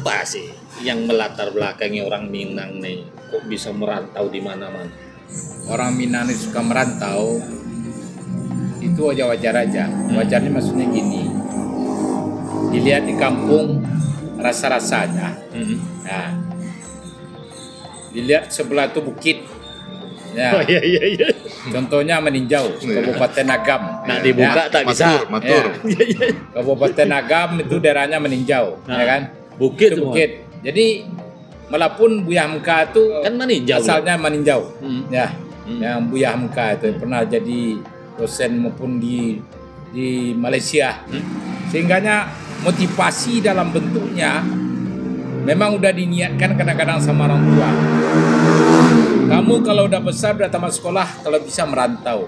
apa sih yang melatar belakangi orang Minang nih kok bisa merantau di mana-mana? Orang Minang ini suka merantau itu wajar-wajar aja. Wajarnya maksudnya gini, dilihat di kampung rasa-rasanya. Nah, dilihat sebelah itu bukit. Ya. Oh iya. Contohnya meninjau Kabupaten Agam. Nah dibuka tak bisa. Matur. Ya. Kabupaten Agam itu daerahnya meninjau, Nah, ya kan? bukit Itu semua. bukit. Jadi Malapun Buya Hamka itu Kan meninjau. asalnya meninjau. Ya. Hmm. Yang Buya Hamka itu pernah jadi dosen maupun di Malaysia. Sehingganya motivasi dalam bentuknya memang udah diniatkan kadang-kadang sama orang tua. Kamu kalau udah besar, udah tamat sekolah, kalau bisa merantau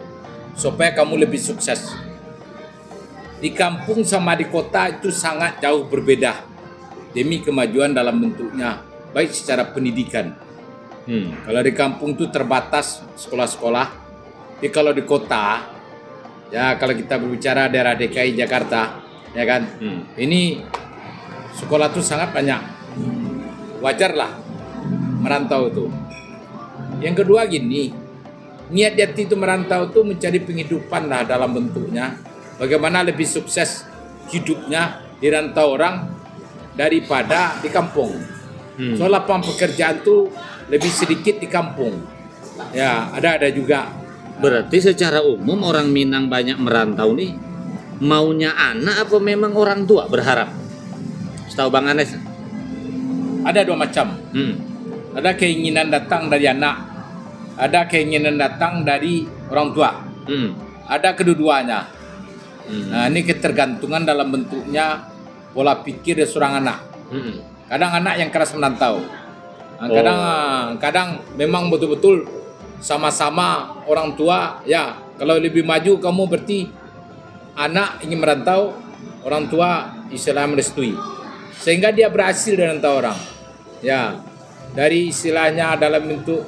supaya kamu lebih sukses. Di kampung sama di kota itu sangat jauh berbeda demi kemajuan dalam bentuknya, baik secara pendidikan. Kalau di kampung itu terbatas sekolah-sekolah, tapi kalau di kota, ya kalau kita berbicara daerah DKI Jakarta, ya kan, ini sekolah itu sangat banyak. Wajar lah merantau itu. Yang kedua gini, niat Yati itu merantau itu mencari penghidupan lah dalam bentuknya. Bagaimana lebih sukses hidupnya di rantau orang daripada di kampung. Soal lapangan pekerjaan tuh lebih sedikit di kampung. Ya, ada juga. Berarti secara umum orang Minang banyak merantau nih maunya anak apa memang orang tua berharap? Setahu Bang Anes. Ada dua macam. Ada keinginan datang dari anak, ada keinginan datang dari orang tua. Ada kedua-duanya. Nah, ini ketergantungan dalam bentuknya pola pikir dari seorang anak. Kadang anak yang keras merantau. Kadang memang betul-betul sama-sama orang tua. Ya, kalau lebih maju kamu berarti anak ingin merantau, orang tua istilahnya merestui. Sehingga dia berhasil di rantau orang. Ya, dari istilahnya dalam bentuk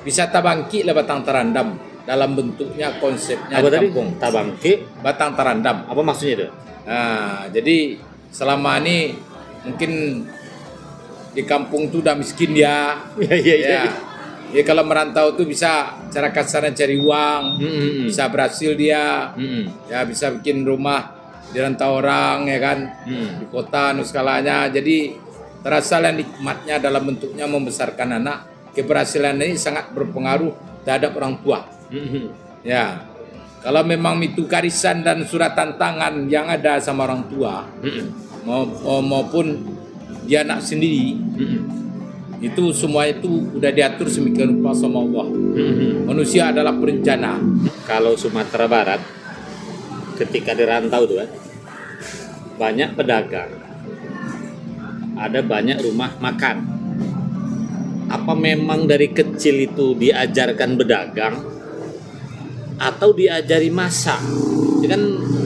wisata bangkit lah Batang Terandam dalam bentuknya konsepnya Apa di tadi? kampung. Tabangki. Batang Terandam. Apa maksudnya itu? Nah, jadi selama ini mungkin di kampung tuh udah miskin dia. Iya. Ya kalau merantau tuh bisa cara kasarnya cari uang, bisa berhasil dia, ya bisa bikin rumah di rantau orang ya kan, di kota skalanya. Jadi terasa lah nikmatnya dalam bentuknya membesarkan anak. Keberhasilan ini sangat berpengaruh terhadap orang tua. Ya, kalau memang itu karisan dan surat tantangan yang ada sama orang tua maupun dia anak sendiri, itu semua itu udah diatur semikian rupa sama Allah. Manusia adalah perencana. Kalau Sumatera Barat ketika dirantau tuh kan banyak pedagang, ada banyak rumah makan. Apa memang dari kecil itu diajarkan berdagang atau diajari masak? Ini kan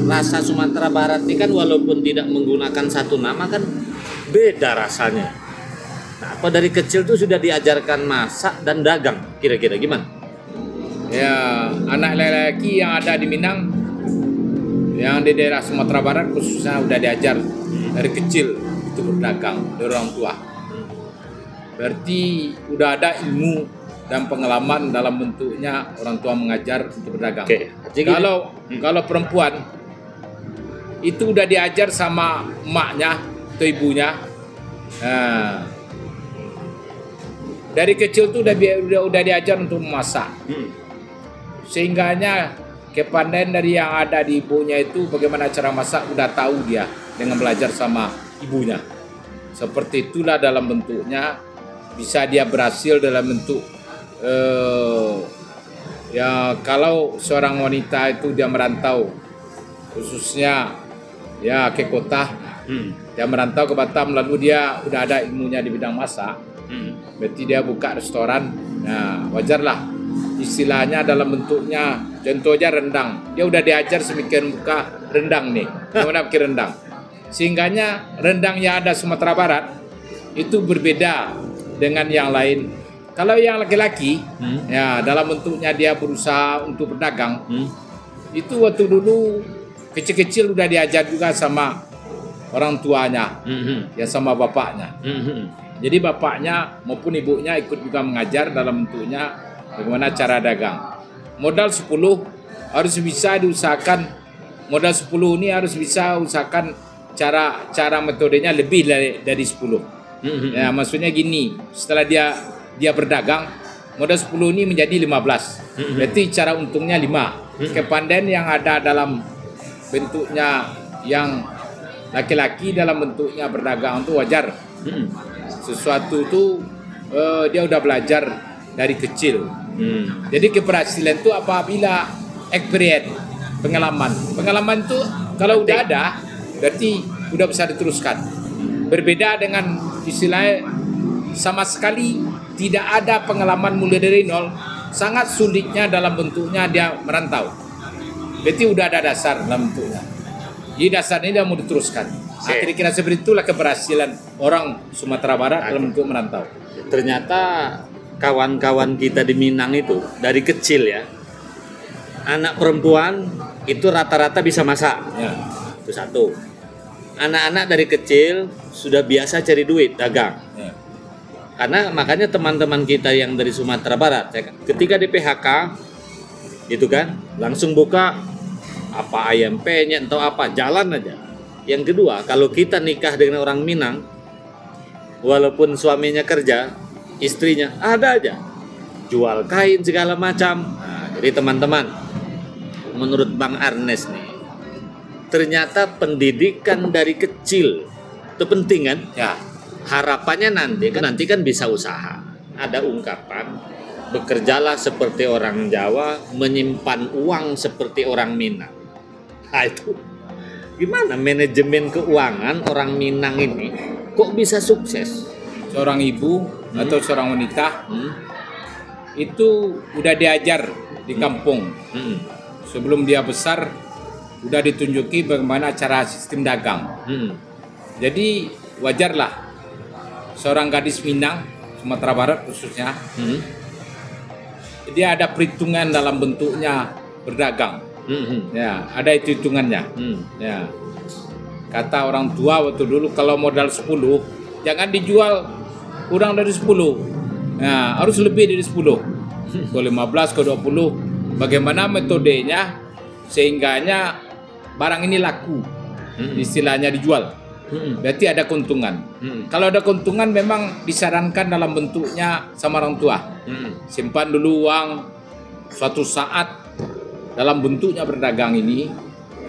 rasa Sumatera Barat ini kan walaupun tidak menggunakan satu nama kan beda rasanya. Nah, apa dari kecil tuh sudah diajarkan masak dan dagang? Kira-kira gimana? Ya, anak laki-laki yang ada di Minang, yang di daerah Sumatera Barat khususnya udah diajar dari kecil itu berdagang dari orang tua. Berarti udah ada ilmu dan pengalaman dalam bentuknya orang tua mengajar untuk berdagang. Kalau perempuan itu udah diajar sama emaknya atau ibunya. Nah, dari kecil tuh udah diajar untuk memasak. Sehingganya kepandaian dari yang ada di ibunya itu bagaimana cara masak udah tahu dia dengan belajar sama ibunya. Seperti itulah dalam bentuknya bisa dia berhasil dalam bentuk ya kalau seorang wanita itu dia merantau khususnya ya ke kota, dia merantau ke Batam lalu dia udah ada ilmunya di bidang masak, berarti dia buka restoran. Nah, wajarlah istilahnya dalam bentuknya contohnya rendang, dia udah diajar semikian buka rendang nih, gimana bikin rendang, sehingganya rendang yang ada Sumatera Barat itu berbeda dengan yang lain. Kalau yang laki-laki ya dalam bentuknya dia berusaha untuk berdagang, itu waktu dulu kecil-kecil udah diajar juga sama orang tuanya Mhm. yang sama bapaknya. Mhm. Jadi bapaknya maupun ibunya ikut juga mengajar dalam bentuknya bagaimana cara dagang. Modal 10 harus bisa diusahakan, modal 10 ini harus bisa usahakan cara metodenya lebih dari 10. Mhm. Ya, maksudnya gini, setelah dia berdagang, modal 10 ini menjadi 15. Berarti cara untungnya 5. Kepandaian yang ada dalam bentuknya yang laki-laki dalam bentuknya berdagang itu wajar. Mhm. Sesuatu itu dia udah belajar dari kecil. Jadi keberhasilan itu apabila experience, pengalaman itu kalau udah ada berarti udah bisa diteruskan. Berbeda dengan istilahnya sama sekali tidak ada pengalaman mulai dari nol, sangat sulitnya dalam bentuknya dia merantau. Berarti udah ada dasar dalam bentuknya. Jadi dasarnya dia mau diteruskan. Kira-kira seperti itulah keberhasilan orang Sumatera Barat dalam bentuk merantau. Ternyata kawan-kawan kita di Minang itu dari kecil ya, anak perempuan itu rata-rata bisa masak. Ya. Itu satu. Anak-anak dari kecil sudah biasa cari duit dagang. Ya. Karena makanya teman-teman kita yang dari Sumatera Barat ketika di PHK gitu kan, langsung buka apa ayam penyet atau apa, jalan aja. Yang kedua, kalau kita nikah dengan orang Minang, walaupun suaminya kerja, istrinya ada aja jual kain segala macam. Nah, jadi teman-teman, menurut Bang Arnes nih, ternyata pendidikan dari kecil itu penting kan? Ya. Harapannya nanti kan bisa usaha. Ada ungkapan, bekerjalah seperti orang Jawa, menyimpan uang seperti orang Minang. Nah itu gimana manajemen keuangan orang Minang ini kok bisa sukses? Seorang ibu atau seorang wanita itu udah diajar di kampung. Sebelum dia besar udah ditunjuki bagaimana cara sistem dagang. Jadi wajarlah seorang gadis Minang, Sumatera Barat khususnya, dia ada perhitungan dalam bentuknya berdagang. Ya, ada itu hitungannya. Ya. Kata orang tua waktu dulu kalau modal 10 jangan dijual kurang dari 10. Nah, harus lebih dari 10. Ke 15 ke 20. Bagaimana metodenya sehingganya barang ini laku. Istilahnya dijual. Berarti ada keuntungan. Kalau ada keuntungan memang disarankan dalam bentuknya sama orang tua. Simpan dulu uang, suatu saat dalam bentuknya berdagang ini,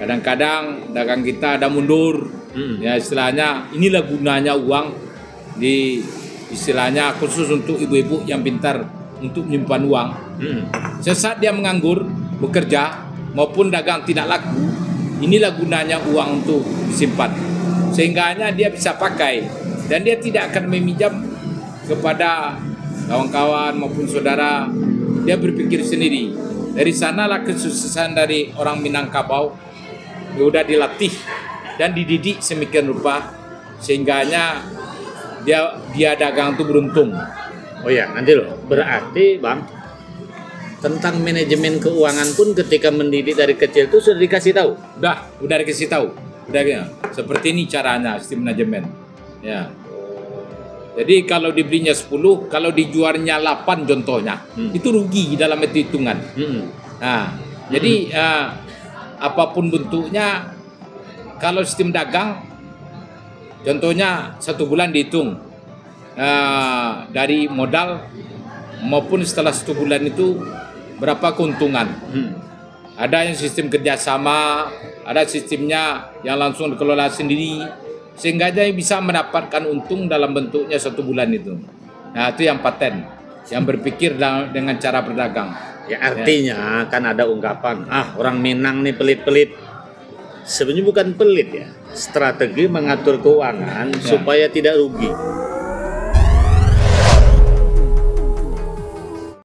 kadang-kadang dagang kita ada mundur. Ya istilahnya inilah gunanya uang di istilahnya khusus untuk ibu-ibu yang pintar untuk menyimpan uang. Sesaat dia menganggur, bekerja maupun dagang tidak laku, inilah gunanya uang untuk disimpan. Sehingganya dia bisa pakai dan dia tidak akan meminjam kepada kawan-kawan maupun saudara. Dia berpikir sendiri. Dari sanalah kesuksesan dari orang Minangkabau. Dia sudah dilatih dan dididik semikian rupa sehingganya dia dagang itu beruntung. Oh ya, nanti loh. Berarti Bang, tentang manajemen keuangan pun ketika mendidik dari kecil itu sudah dikasih tahu. Udah dikasih tahu. Udah ya. Seperti ini caranya sistem manajemen. Ya. Jadi kalau dibelinya 10, kalau dijualnya 8 contohnya, itu rugi dalam hitungan. Nah, jadi apapun bentuknya, kalau sistem dagang, contohnya 1 bulan dihitung dari modal maupun setelah 1 bulan itu berapa keuntungan. Ada yang sistem kerjasama, ada sistemnya yang langsung dikelola sendiri, sehingga dia bisa mendapatkan untung dalam bentuknya 1 bulan itu. Nah itu yang paten, yang berpikir dengan cara berdagang. Ya artinya kan ada ungkapan, orang Minang nih pelit-pelit. Sebenarnya bukan pelit ya, strategi mengatur keuangan supaya tidak rugi.